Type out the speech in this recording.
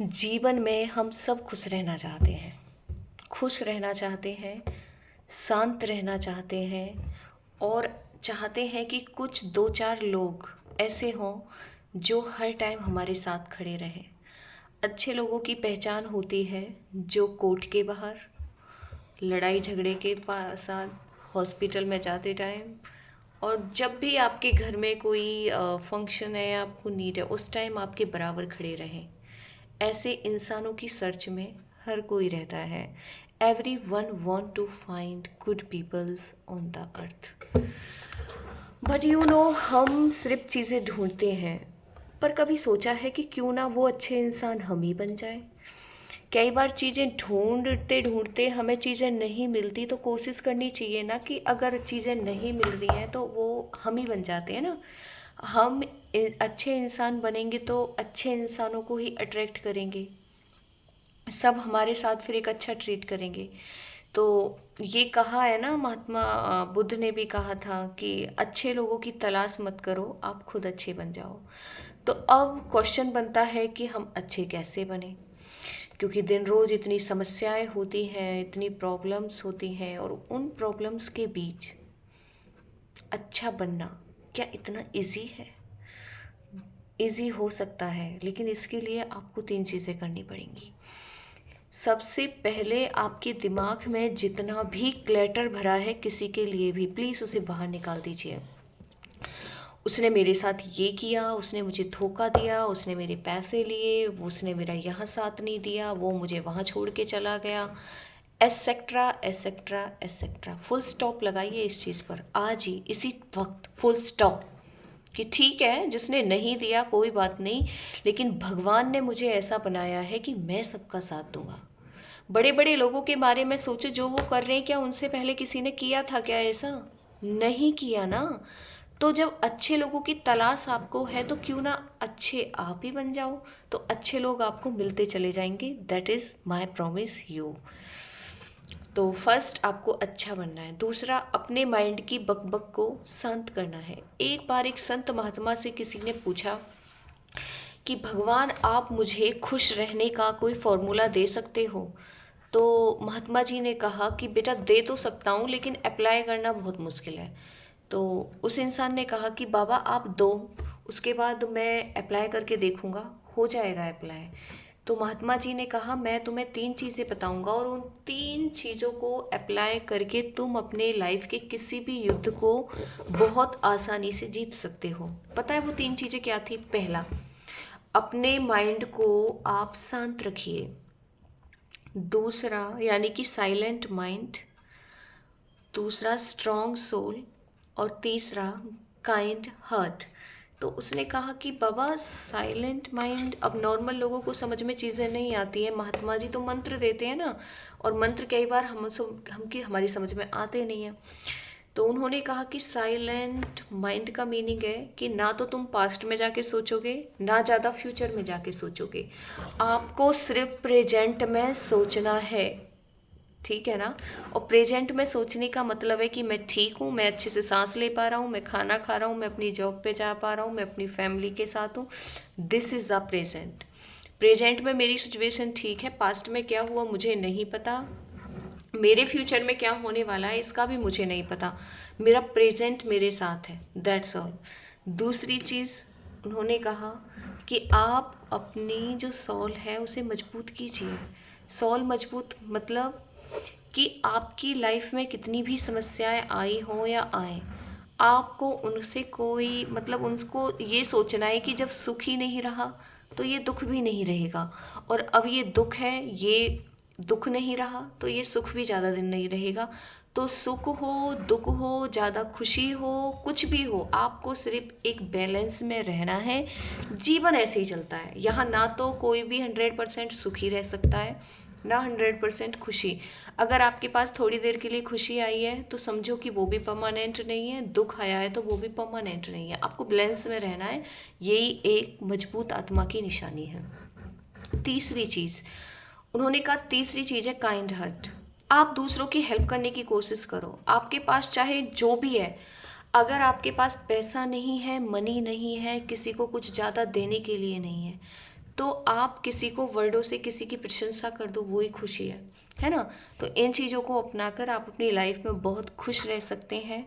जीवन में हम सब खुश रहना चाहते हैं। खुश रहना चाहते हैं, शांत रहना चाहते हैं और चाहते हैं कि कुछ दो चार लोग ऐसे हों जो हर टाइम हमारे साथ खड़े रहें। अच्छे लोगों की पहचान होती है जो कोर्ट के बाहर, लड़ाई झगड़े के साथ, हॉस्पिटल में जाते टाइम और जब भी आपके घर में कोई फंक्शन है या आपको नीड है उस टाइम आपके बराबर खड़े रहें। ऐसे इंसानों की सर्च में हर कोई रहता है। Everyone want to find good peoples on the earth. But हम सिर्फ चीज़ें ढूंढते हैं, पर कभी सोचा है कि क्यों ना वो अच्छे इंसान हम ही बन जाए। कई बार चीज़ें ढूंढते ढूंढते हमें चीज़ें नहीं मिलती तो कोशिश करनी चाहिए ना कि अगर चीज़ें नहीं मिल रही हैं तो वो हम ही बन जाते हैं ना। हम अच्छे इंसान बनेंगे तो अच्छे इंसानों को ही अट्रैक्ट करेंगे, सब हमारे साथ फिर एक अच्छा ट्रीट करेंगे। तो ये कहा है ना, महात्मा बुद्ध ने भी कहा था कि अच्छे लोगों की तलाश मत करो, आप खुद अच्छे बन जाओ। तो अब क्वेश्चन बनता है कि हम अच्छे कैसे बने, क्योंकि दिन रोज इतनी समस्याएं होती हैं, इतनी प्रॉब्लम्स होती हैं और उन प्रॉब्लम्स के बीच अच्छा बनना क्या इतना इजी है? इजी हो सकता है, लेकिन इसके लिए आपको तीन चीज़ें करनी पड़ेंगी। सबसे पहले आपके दिमाग में जितना भी क्लटर भरा है किसी के लिए भी, प्लीज़ उसे बाहर निकाल दीजिए। उसने मेरे साथ ये किया, उसने मुझे धोखा दिया, उसने मेरे पैसे लिए, उसने मेरा यहाँ साथ नहीं दिया, वो मुझे वहाँ छोड़ के चला गया, etcetera etcetera etcetera. Full stop लगाइए इस चीज़ पर आज ही, इसी वक्त फुल स्टॉप। कि ठीक है, जिसने नहीं दिया कोई बात नहीं, लेकिन भगवान ने मुझे ऐसा बनाया है कि मैं सबका साथ दूंगा। बड़े बड़े लोगों के बारे में सोचो, जो वो कर रहे हैं क्या उनसे पहले किसी ने किया था क्या? ऐसा नहीं किया ना। तो जब अच्छे लोगों की तलाश आपको है तो क्यों ना अच्छे आप ही बन जाओ। तो अच्छे लोग आपको मिलते चले जाएंगे, that is my promise you. तो फर्स्ट आपको अच्छा बनना है। दूसरा, अपने माइंड की बकबक को शांत करना है। एक बार एक संत महात्मा से किसी ने पूछा कि भगवान आप मुझे खुश रहने का कोई फॉर्मूला दे सकते हो? तो महात्मा जी ने कहा कि बेटा दे तो सकता हूँ लेकिन अप्लाई करना बहुत मुश्किल है। तो उस इंसान ने कहा कि बाबा आप दो, उसके बाद मैं अप्लाई करके देखूँगा, हो जाएगा अप्लाई। तो महात्मा जी ने कहा मैं तुम्हें तीन चीज़ें बताऊंगा और उन तीन चीज़ों को अप्लाई करके तुम अपने लाइफ के किसी भी युद्ध को बहुत आसानी से जीत सकते हो। पता है वो तीन चीज़ें क्या थी? पहला, अपने माइंड को आप शांत रखिए। दूसरा, यानी कि साइलेंट माइंड। दूसरा, स्ट्रॉन्ग सोल। और तीसरा, काइंड हार्ट। तो उसने कहा कि बाबा साइलेंट माइंड, अब नॉर्मल लोगों को समझ में चीज़ें नहीं आती है, महात्मा जी तो मंत्र देते हैं ना, और मंत्र कई बार हमारी समझ में आते नहीं हैं। तो उन्होंने कहा कि साइलेंट माइंड का मीनिंग है कि ना तो तुम पास्ट में जाके सोचोगे, ना ज़्यादा फ्यूचर में जाके सोचोगे, आपको सिर्फ प्रेजेंट में सोचना है। ठीक है ना? और प्रेजेंट में सोचने का मतलब है कि मैं ठीक हूँ, मैं अच्छे से सांस ले पा रहा हूँ, मैं खाना खा रहा हूँ, मैं अपनी जॉब पे जा पा रहा हूँ, मैं अपनी फैमिली के साथ हूँ। This is the present. Present में मेरी सिचुएशन ठीक है, पास्ट में क्या हुआ मुझे नहीं पता, मेरे फ्यूचर में क्या होने वाला है इसका भी मुझे नहीं पता, मेरा प्रेजेंट मेरे साथ है, दैट्स ऑल। दूसरी चीज़ उन्होंने कहा कि आप अपनी जो सॉल है उसे मजबूत कीजिए। सॉल मजबूत मतलब कि आपकी लाइफ में कितनी भी समस्याएं आई हों या आए, आपको उनसे कोई मतलब उनको ये सोचना है कि जब सुख ही नहीं रहा तो ये दुख भी नहीं रहेगा, और अब ये दुख है, ये दुख नहीं रहा तो ये सुख भी ज़्यादा दिन नहीं रहेगा। तो सुख हो दुख हो, ज़्यादा खुशी हो, कुछ भी हो, आपको सिर्फ एक बैलेंस में रहना है। जीवन ऐसे ही चलता है, यहाँ ना तो कोई भी 100% सुखी रह सकता है, ना 100% खुशी। अगर आपके पास थोड़ी देर के लिए खुशी आई है तो समझो कि वो भी परमानेंट नहीं है, दुख आया है तो वो भी परमानेंट नहीं है, आपको बैलेंस में रहना है। यही एक मजबूत आत्मा की निशानी है। तीसरी चीज़ उन्होंने कहा, तीसरी चीज़ है काइंड हार्ट। आप दूसरों की हेल्प करने की कोशिश करो, आपके पास चाहे जो भी है। अगर आपके पास पैसा नहीं है, मनी नहीं है, किसी को कुछ ज़्यादा देने के लिए नहीं है, तो आप किसी को वर्डों से किसी की प्रशंसा कर दो, वो ही खुशी है ना। तो इन चीज़ों को अपनाकर आप अपनी लाइफ में बहुत खुश रह सकते हैं।